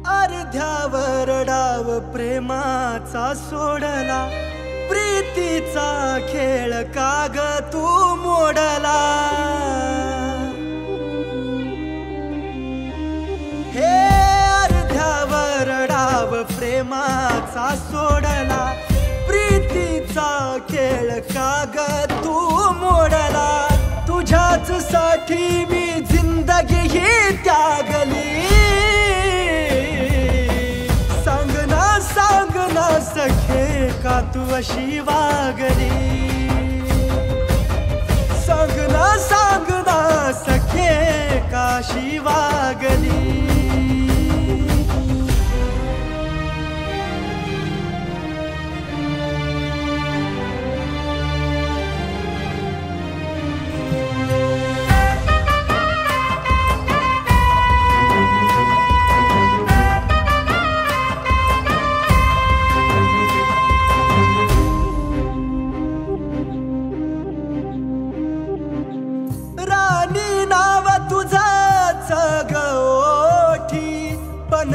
अर्ध्यावर डाव प्रेमाचा सोडला, प्रीतीचा खेळ काग तू मोडला। हे अर्ध्यावर डाव प्रेमाचा सोडला, प्रीतीचा खेळ काग तू मोडला। तुझ्याच साठी मी जिंदगी ही त्यागली, सांग ना सखे का तू अशी वागली। सांग ना सखे का अशी वागली।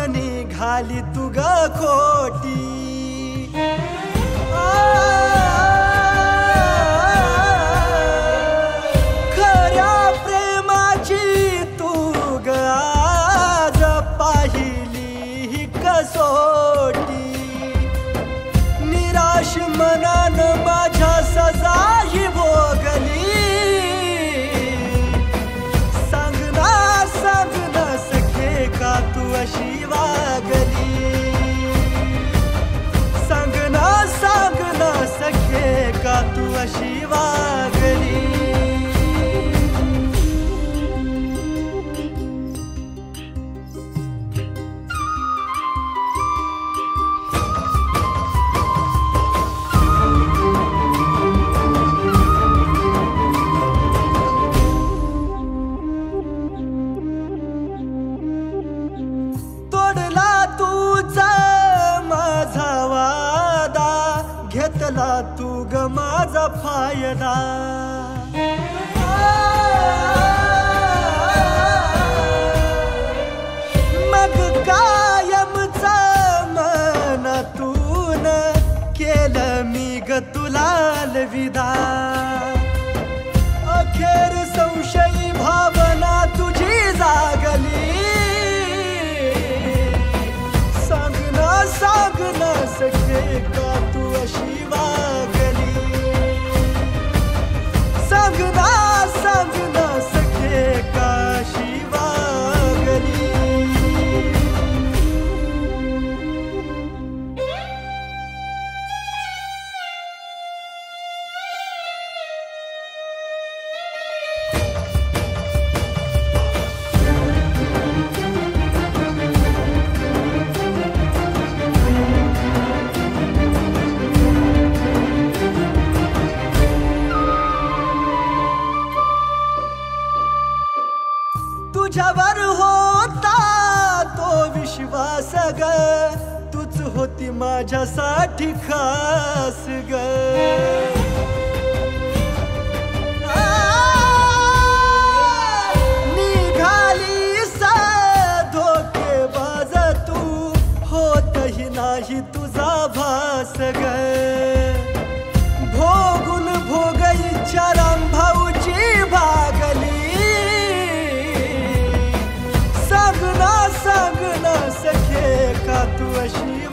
निघाली तू ग खोटी, खऱ्या प्रेमाची तू ग आज पाहिली ही कसोटी। निराश मनान माझ्या सजा ही भोगली, सांग ना सखे का तू अशी वागली। सांग ना सखे का तू अशी वागली। घेतला तू ग माझा फायदा, मग कायमचा मनातून केलं मी ग तुला अलविदा। अखेर संशयी भावना तुझी जागली, सांग ना सखे का तू अशी वागली। सांग ना सखे का अशी वागली। तुझ्यावर होता तो विश्वास ग, तूच होती माझ्यासाठी खास ग। निघालीस धोकेबाज तू, होतही नाही तुझा भास ग। भोगून भोग इच्छा रामभाऊची भागली, सांग ना सखे का तू अशी